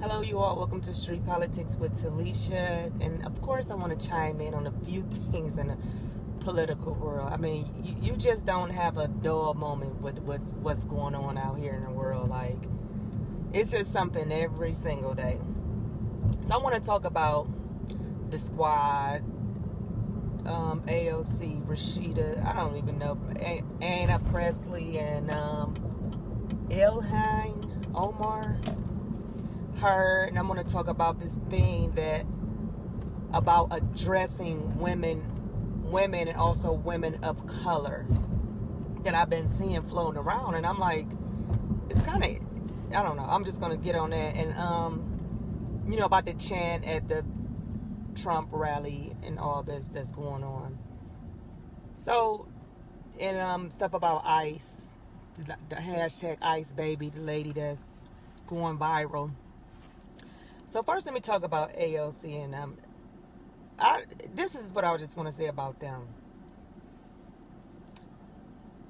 Hello, you all. Welcome to Street Politics with Talessia. And of course, I want to chime in on a few things in the political world. I mean, you just don't have a dull moment with what's going on out here in the world. Like, it's just something every single day. So I want to talk about the squad, AOC, Rashida, I don't even know, Anna Presley, and Ilhan Omar. Her, and I'm going to talk about this thing about addressing women and also women of color that I've been seeing floating around, and I'm like, it's kind of, I don't know, I'm just going to get on that. And about the chant at the Trump rally and all this that's going on. So, and stuff about ICE, the hashtag ICE baby, the lady that's going viral. So first, let me talk about AOC, and this is what I just want to say about them.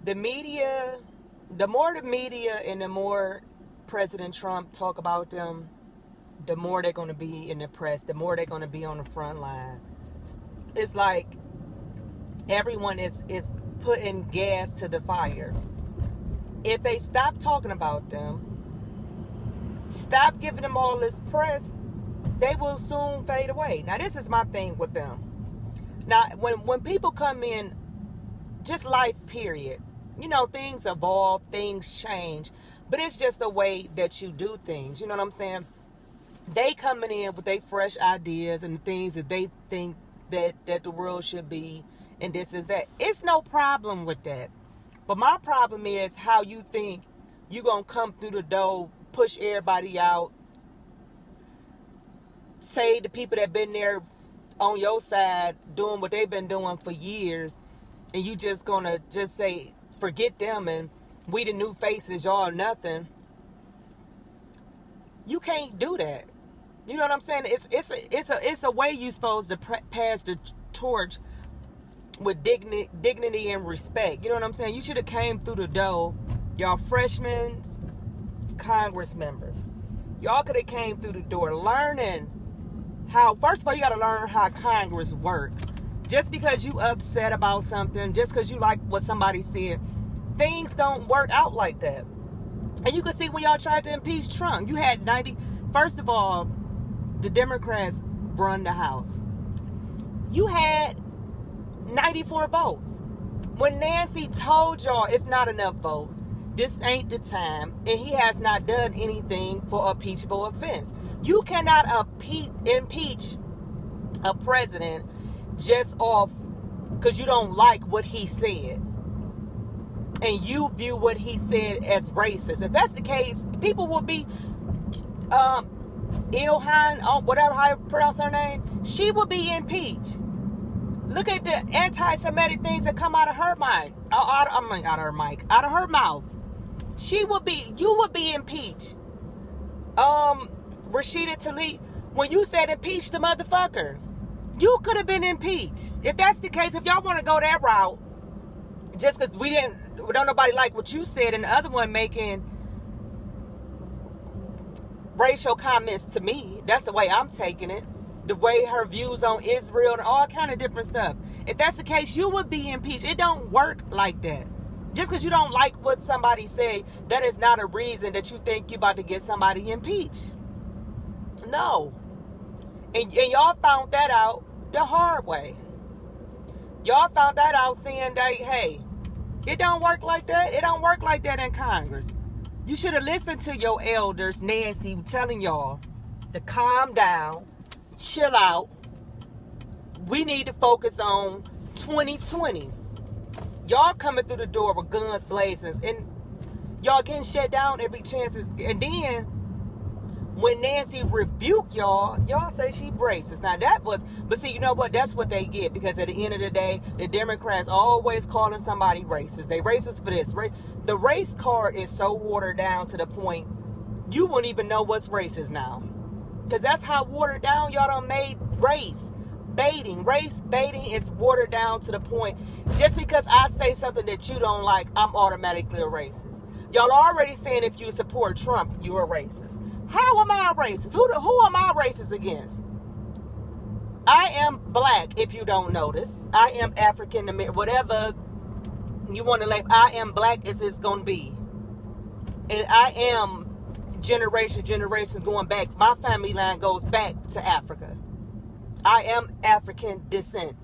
The media, the more the media and the more President Trump talk about them, the more they're going to be in the press, the more they're going to be on the front line. It's like everyone is putting gas to the fire. If they stop talking about them, stop giving them all this press, they will soon fade away. Now, this is my thing with them. Now, when people come in, just life, period, things evolve, things change, but it's just the way that you do things. You know what I'm saying? They coming in with their fresh ideas and things that they think that the world should be, and this is that. It's no problem with that. But my problem is how you think you're going to come through the door, push everybody out, say the people that been there on your side doing what they've been doing for years, and you just gonna just say forget them and we the new faces, y'all nothing. You can't do that. You know what I'm saying? It's a way you supposed to pass the torch with dignity and respect. You know what I'm saying? You should have came through the door, y'all freshmen, Congress members. Y'all could have came through the door learning how, first of all, you got to learn how Congress work. Just because you upset about something, just because you like what somebody said, things don't work out like that. And you can see when y'all tried to impeach Trump, you had 90, first of all, the Democrats run the House. You had 94 votes. When Nancy told y'all it's not enough votes, this ain't the time, and he has not done anything for impeachable offense. You cannot impeach a president just off because you don't like what he said, and you view what he said as racist. If that's the case, people will be Ilhan, whatever how you pronounce her name, she will be impeached. Look at the anti-Semitic things that come out of her mind, out of her mouth. You would be impeached. Rashida Tlaib, when you said impeach the motherfucker, you could have been impeached. If that's the case, if y'all want to go that route, just because don't nobody like what you said, and the other one making racial comments to me, that's the way I'm taking it. The way her views on Israel and all kind of different stuff. If that's the case, you would be impeached. It don't work like that. Just because you don't like what somebody say, that is not a reason that you think you're about to get somebody impeached. No. And y'all found that out the hard way. Y'all found that out saying that, hey, it don't work like that. It don't work like that in Congress. You should have listened to your elders, Nancy, telling y'all to calm down, chill out. We need to focus on 2020. Y'all coming through the door with guns blazing, and y'all getting shut down every chance. And then when Nancy rebuked y'all say she racist. Now but see, you know what? That's what they get, because at the end of the day, the Democrats always calling somebody racist. They racist for this. The race card is so watered down to the point you wouldn't even know what's racist now, because that's how watered down y'all done made race baiting. Race baiting is watered down to the point, just because I say something that you don't like, I'm automatically a racist. Y'all already saying if you support Trump, you're a racist. How am I a racist? Who am I racist against? I am black, if you don't notice. I am African American, whatever you want to label. I am black as it's going to be. And I am generations going back. My family line goes back to Africa. I am African descent.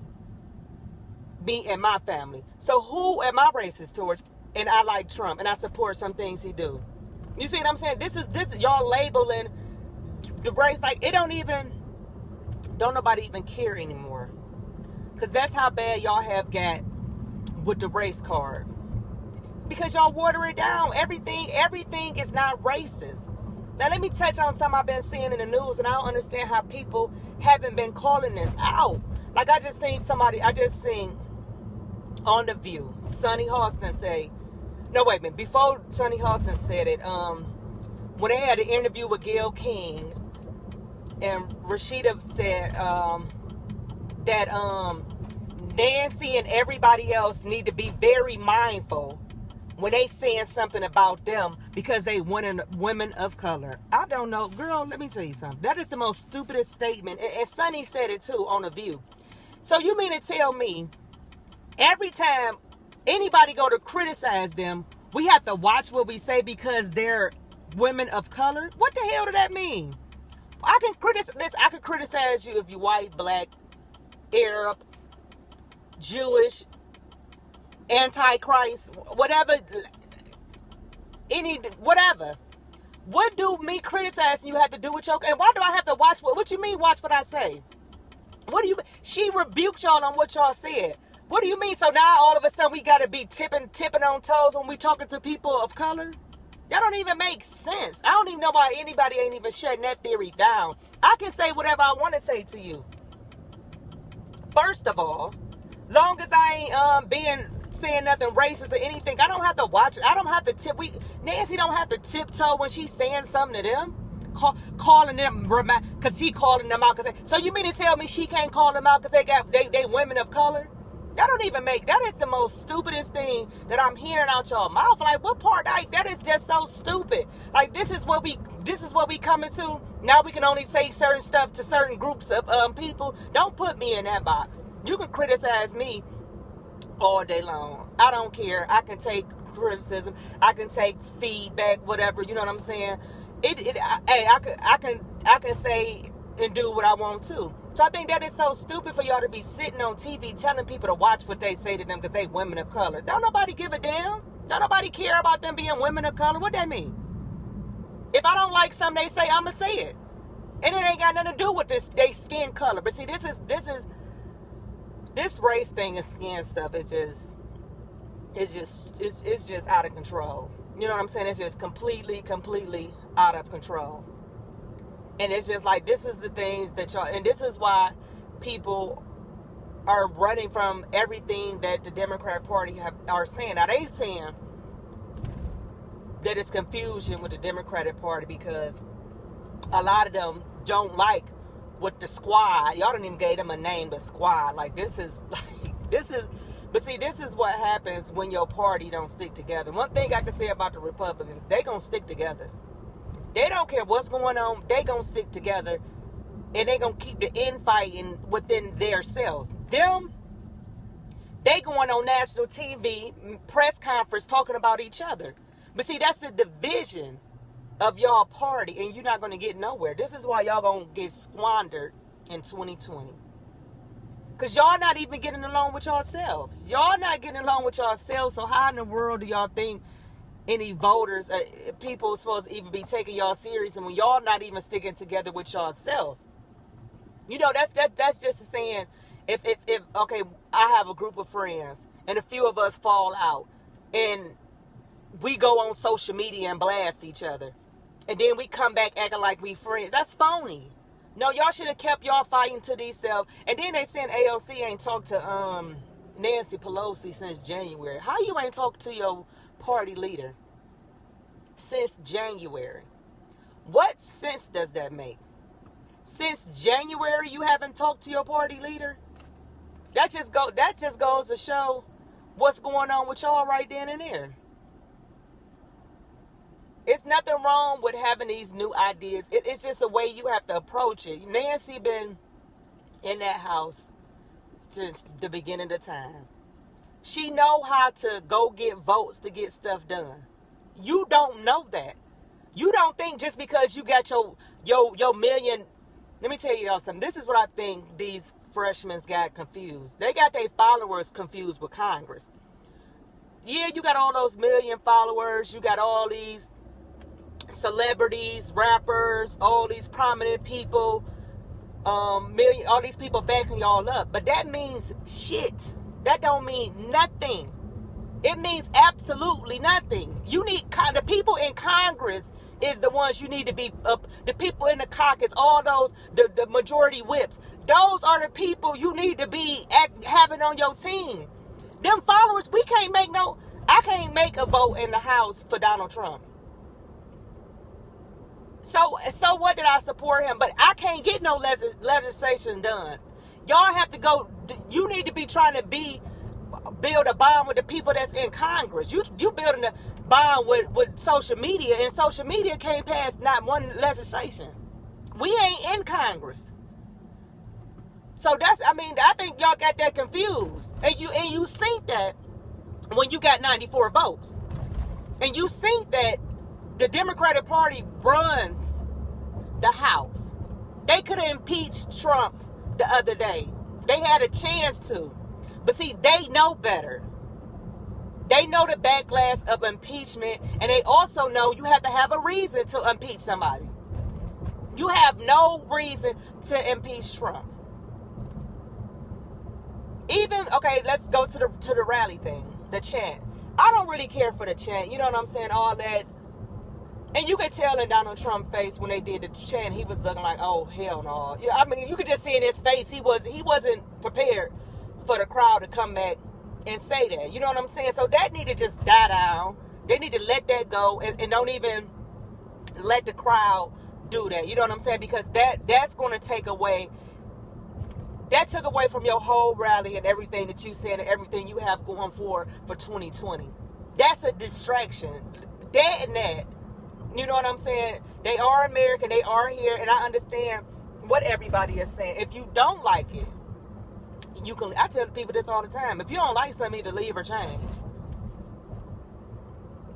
Me and my family. So who am I racist towards? And I like Trump and I support some things he do. You see what I'm saying? This is y'all labeling the race like it don't nobody even care anymore. Cause that's how bad y'all have got with the race card. Because y'all water it down. Everything is not racist. Now let me touch on something I've been seeing in the news, and I don't understand how people haven't been calling this out. Like I just seen on The View, Sonny Hostin say, no wait a minute, before Sonny Hostin said it, when they had an interview with Gayle King, and Rashida said that Nancy and everybody else need to be very mindful when they saying something about them because they women of color. I don't know. Girl, let me tell you something. That is the most stupidest statement. And Sonny said it too on The View. So you mean to tell me every time anybody go to criticize them, we have to watch what we say because they're women of color? What the hell does that mean? I can criticize you if you're white, black, Arab, Jewish, Antichrist, whatever, whatever. What do me criticizing you have to do with your? And why do I have to watch what you mean? Watch what I say. What do you? She rebuked y'all on what y'all said. What do you mean? So now all of a sudden we got to be tipping on toes when we talking to people of color? That don't even make sense. I don't even know why anybody ain't even shutting that theory down. I can say whatever I want to say to you. First of all, long as I ain't saying nothing racist or anything, I don't have to watch it. I don't have to tip. Nancy don't have to tiptoe when she's saying something to them, calling them, because she calling them out. So you mean to tell me she can't call them out because they women of color? That don't even make, that is the most stupidest thing that I'm hearing out y'all mouth. Like, what part? That is just so stupid. Like, this is what we coming to. Now we can only say certain stuff to certain groups of people. Don't put me in that box. You can criticize me all day long. I don't care. I can take criticism. I can take feedback, whatever. You know what I'm saying? I can say and do what I want to. So I think that is so stupid for y'all to be sitting on TV telling people to watch what they say to them because they women of color. Don't nobody give a damn. Don't nobody care about them being women of color. What that mean? If I don't like something they say, I'ma say it. And it ain't got nothing to do with they skin color. But see, this race thing and skin stuff is just out of control. You know what I'm saying? It's just completely out of control. And it's just like, this is the things that y'all, and this is why people are running from everything that the Democrat Party are saying. Now, they saying that it's confusion with the Democratic Party because a lot of them don't like what the squad, y'all didn't even gave them a name, the squad. But see, this is what happens when your party don't stick together. One thing I can say about the Republicans, they gonna stick together. They don't care what's going on. They gonna stick together, and they gonna keep the infighting within themselves. They going on national TV, press conference, talking about each other. But see, that's the division of y'all party, and you're not gonna get nowhere. This is why y'all gonna get squandered in 2020. Because y'all not even getting along with yourselves. Y'all not getting along with yourselves, so how in the world do y'all think any voters, people supposed to even be taking y'all serious, and when y'all not even sticking together with yourself? You know, that's just saying, if okay, I have a group of friends, and a few of us fall out, and we go on social media and blast each other, and then we come back acting like we friends. That's phony. No, y'all should have kept y'all fighting to these self. And then they saying AOC ain't talked to Nancy Pelosi since January. How you ain't talked to your party leader since January? What sense does that make? Since January you haven't talked to your party leader? That just goes to show what's going on with y'all right then and there. It's nothing wrong with having these new ideas. It's just a way you have to approach it. Nancy been in that house since the beginning of time. She know how to go get votes to get stuff done. You don't know that. You don't think just because you got your million. Let me tell y'all something. This is what I think these freshmen got confused. They got their followers confused with Congress. Yeah, you got all those million followers. You got all these celebrities, rappers, all these prominent people, all these people backing y'all up. But that means shit. That don't mean nothing. It means absolutely nothing. You need the people in Congress is the ones you need to be up. The people in the caucus, all those the majority whips. Those are the people you need to be having on your team. Them followers, I can't make a vote in the House for Donald Trump. So what did I support him? But I can't get no legislation done. Y'all have to go. You need to be trying to build a bond with the people that's in Congress. You building a bond with social media, and social media can't pass not one legislation. We ain't in Congress. So I think y'all got that confused. And you think that when you got 94 votes. And you think that the Democratic Party runs the House. They could have impeached Trump the other day. They had a chance to. But see, they know better. They know the backlash of impeachment, and they also know you have to have a reason to impeach somebody. You have no reason to impeach Trump. Let's go to the rally thing, the chant. I don't really care for the chant. You know what I'm saying? All that. And you could tell in Donald Trump's face when they did the chant, he was looking like, oh, hell no. Yeah, you could just see in his face, he wasn't prepared for the crowd to come back and say that. You know what I'm saying? So that need to just die down. They need to let that go and don't even let the crowd do that. You know what I'm saying? Because that's going to take away. That took away from your whole rally and everything that you said and everything you have going for 2020. That's a distraction. That and that. You know what I'm saying? They are American. They are here. And I understand what everybody is saying. If you don't like it, I tell people this all the time. If you don't like something, either leave or change.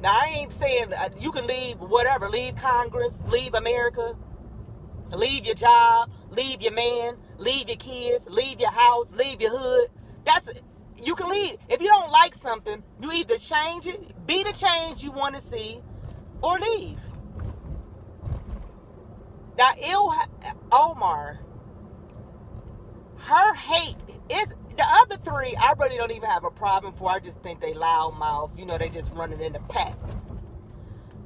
Now, I ain't saying you can leave whatever. Leave Congress. Leave America. Leave your job. Leave your man. Leave your kids. Leave your house. Leave your hood. You can leave. If you don't like something, you either change it, be the change you want to see, or leave. Now, Omar, her hate is the other three. I really don't even have a problem for. I just think they loudmouth. You know, they just running in the pack.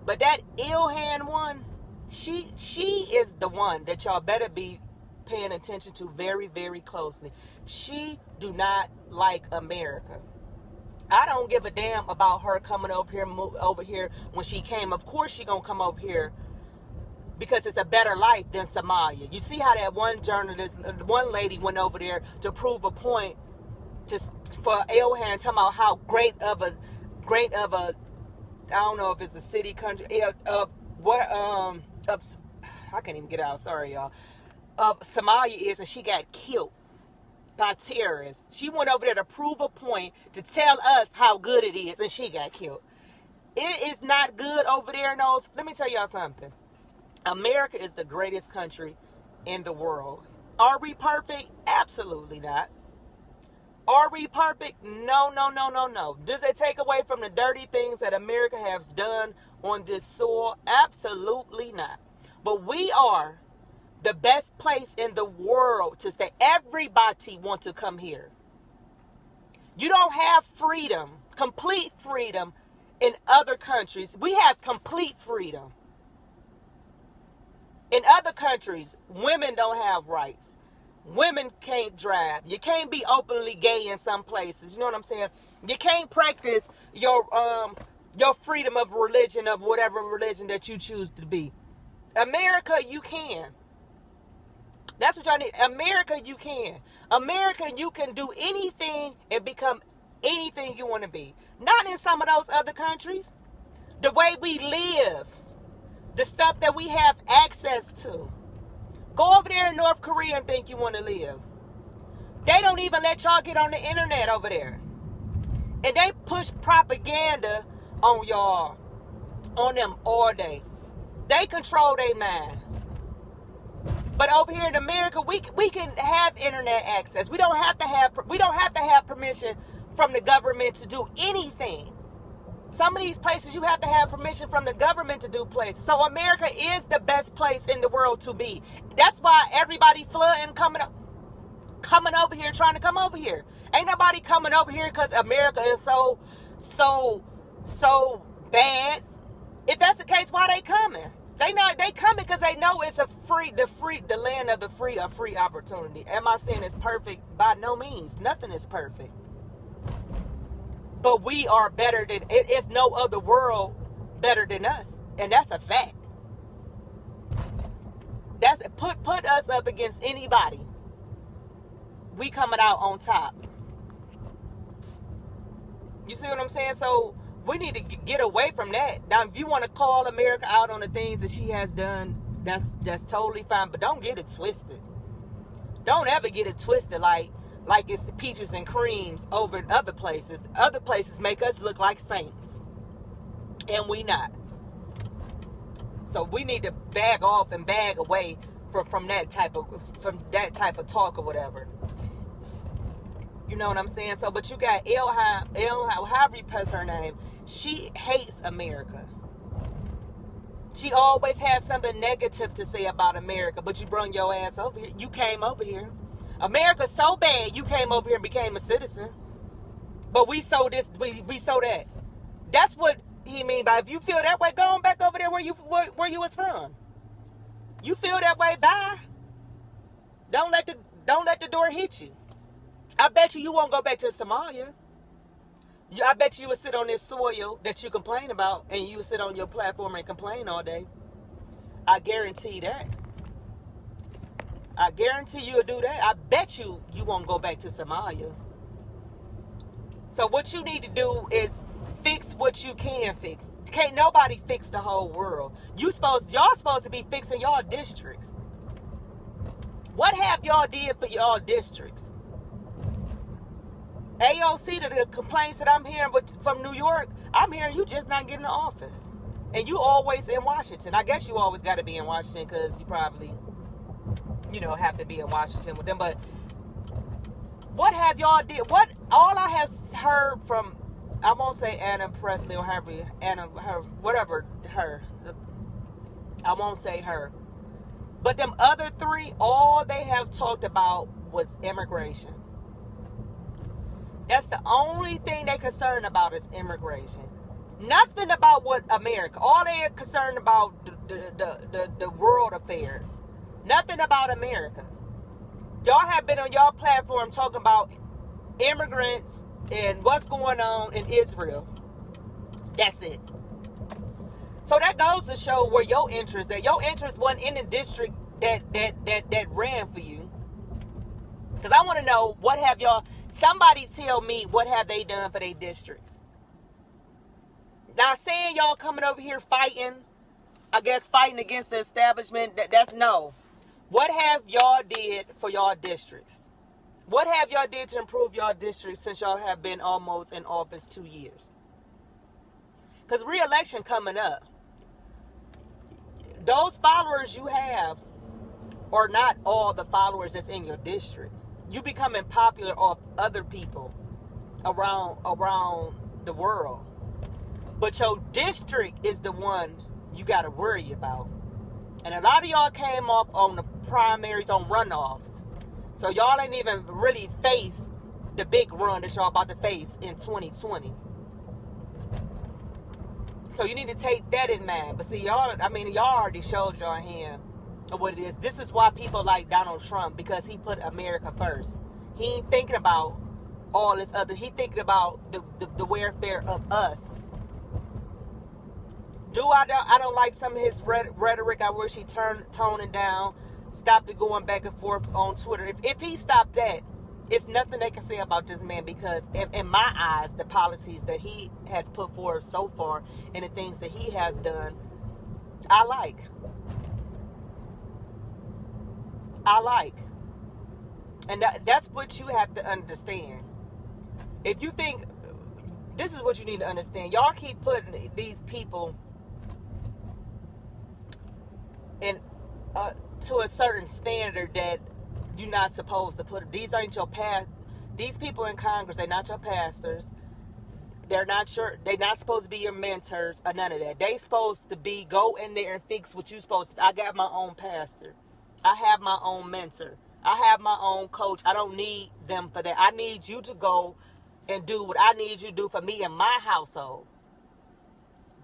But that Ilhan one, she is the one that y'all better be paying attention to very, very closely. She do not like America. I don't give a damn about her coming over here when she came. Of course she gonna come over here because it's a better life than Somalia. You see how that one lady went over there to prove a point for Ilhan, talking about how great of a I don't know if it's a city, country, I can't even get out. Sorry, y'all. Somalia is, and she got killed by terrorists. She went over there to prove a point to tell us how good it is, and she got killed. It is not good over there. No, let me tell y'all something. America is the greatest country in the world. Are we perfect? Absolutely not. Are we perfect? No. Does it take away from the dirty things that America has done on this soil? Absolutely not. But we are the best place in the world to stay. Everybody wants to come here. You don't have freedom, complete freedom in other countries. We have complete freedom. In other countries, women don't have rights. Women can't drive. You can't be openly gay in some places. You know what I'm saying? You can't practice your freedom of religion, of whatever religion that you choose to be. America, you can. That's what y'all need. America, you can. America, you can do anything and become anything you want to be. Not in some of those other countries. The way we live the stuff that we have access to. Go over there in North Korea and think you want to live. They don't even let y'all get on the internet over there. And they push propaganda on y'all, on them all day. They control their mind. But over here in America, we can have internet access. We don't have to have permission from the government to do anything. Some of these places you have to have permission from the government to do places. So America is the best place in the world to be. That's why everybody flooding coming over here, trying to come over here. Ain't nobody coming over here because America is so bad. If that's the case, why they coming? They coming because they know it's the land of the free, a free opportunity. Am I saying it's perfect? By no means. Nothing is perfect. But we are better than, it's no other world better than us. And that's a fact. That's put us up against anybody. We coming out on top. You see what I'm saying? So we need to get away from that. Now, if you want to call America out on the things that she has done, that's totally fine. But don't get it twisted. Don't ever get it twisted like it's the peaches and creams over in other places. Other places make us look like saints. And we not. So we need to bag off and bag away from that type of talk or whatever. You know what I'm saying? So, but you got Elham, however you press her name, she hates America. She always has something negative to say about America, but you brung your ass over here. You came over here. America's so bad, you came over here and became a citizen. But we sow this, we sow that. That's what he mean by, if you feel that way, go on back over there where you was from. You feel that way, bye. Don't let the door hit you. I bet you won't go back to Somalia. I bet you would sit on this soil that you complain about, and you would sit on your platform and complain all day. I guarantee that. I guarantee you'll do that. I bet you won't go back to Somalia. So what you need to do is fix what you can fix. Can't nobody fix the whole world. Y'all supposed to be fixing y'all districts. What have y'all did for y'all districts? AOC, the complaints that I'm hearing from New York, I'm hearing you just not getting the office. And you always in Washington. I guess you always got to be in Washington because you probably, have to be in Washington with them. But what have y'all did? All I have heard from, I won't say Anna Presley or I won't say her. But them other three, all they have talked about was immigration. That's the only thing they're concerned about is immigration. Nothing about what America. All they are concerned about the world affairs. Nothing about America. Y'all have been on y'all platform talking about immigrants and what's going on in Israel. That's it. So that goes to show where your interest is. Your interest wasn't in the district that ran for you. Because I want to know, what have y'all... Somebody tell me, what have they done for their districts? Now, saying y'all coming over here fighting against the establishment, that's no. What have y'all did for y'all districts? What have y'all did to improve y'all districts since y'all have been almost in office 2 years? Because re-election coming up. Those followers you have are not all the followers that's in your district. You becoming popular off other people around the world. But your district is the one you got to worry about. And a lot of y'all came off on the primaries, on runoffs. So y'all ain't even really faced the big run that y'all about to face in 2020. So you need to take that in mind. But see, y'all already showed y'all hand of what it is. This is why people like Donald Trump, because he put America first. He ain't thinking about all this other. He thinking about the welfare of us. I don't like some of his rhetoric. I wish he toned it down, stopped it going back and forth on Twitter. If he stopped that, it's nothing they can say about this man, because in my eyes, the policies that he has put forward so far and the things that he has done I like. And that's what you have to understand. If you think, this is what you need to understand. Y'all keep putting these people in to a certain standard that you're not supposed to put. These ain't your past. These people in Congress, they're not your pastors. They're not supposed to be your mentors or none of that. They supposed to be, go in there and fix what you supposed to. I got my own pastor. I have my own mentor. I have my own coach. I don't need them for that. I need you to go and do what I need you to do for me and my household.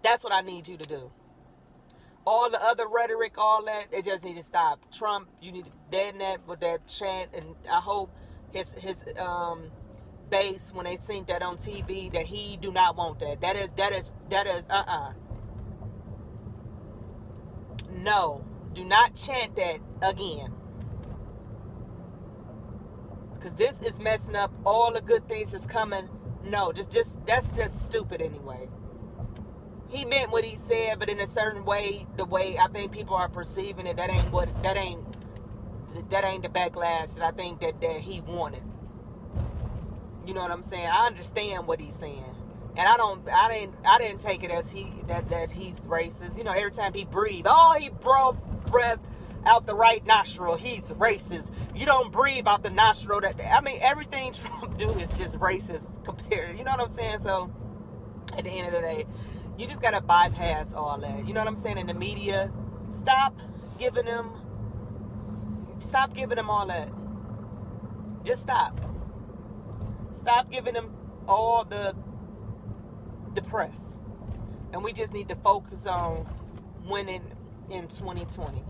That's what I need you to do. All the other rhetoric, all that, it just need to stop. Trump, you need to deaden that with that chant, and I hope his base, when they seen that on TV, that he do not want that. That is no, do not chant that again, because this is messing up all the good things that's coming. No, just that's just stupid anyway. He meant what he said, but in a certain way, the way I think people are perceiving it, that ain't the backlash that I think that he wanted. You know what I'm saying? I understand what he's saying, and I didn't take it as that he's racist. You know, every time he breathed, he broke breath out the right nostril, he's racist. You don't breathe out the nostril. Everything Trump do is just racist compared. You know what I'm saying? So at the end of the day, you just gotta bypass all that. You know what I'm saying? In the media, stop giving them all that. Just stop. Stop giving them all the press. And we just need to focus on winning in 2020.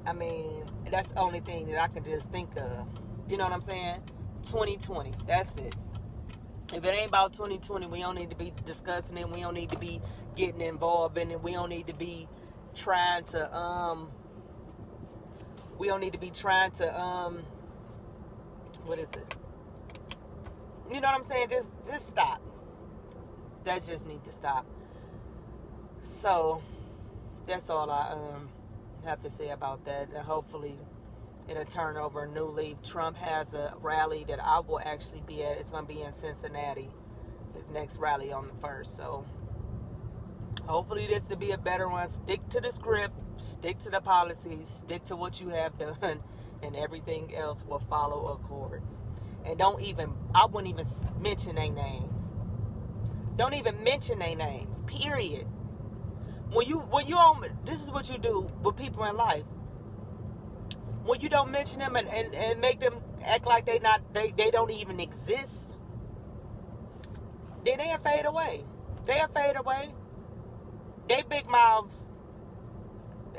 I mean, that's the only thing that I can just think of. You know what I'm saying? 2020. That's it. If it ain't about 2020, we don't need to be discussing it. We don't need to be getting involved in it. We don't need to be trying to, what is it? You know what I'm saying? Just stop. That just need to stop. So, that's all I have to say about that. And hopefully, it'll turn over a new leaf. Trump has a rally that I will actually be at. It's going to be in Cincinnati. His next rally on the 1st. So, hopefully this will be a better one. Stick to the script. Stick to the policies. Stick to what you have done. And everything else will follow accord. And I wouldn't even mention their names. Don't even mention their names. Period. This is what you do with people in life. When you don't mention them and make them act like they don't even exist, then they'll fade away. They'll fade away. They big mouths,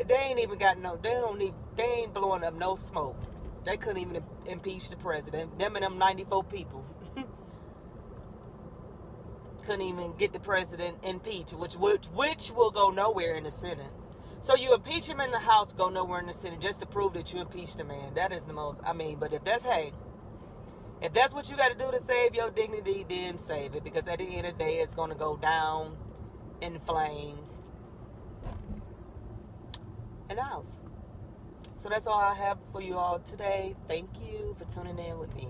they ain't even got they ain't blowing up no smoke. They couldn't even impeach the president. Them and them 94 people couldn't even get the president impeached, which will go nowhere in the Senate. So you impeach him in the House, go nowhere in the Senate, just to prove that you impeached the man. That is the most, but if that's what you got to do to save your dignity, then save it. Because at the end of the day, it's going to go down in flames in the House. So that's all I have for you all today. Thank you for tuning in with me.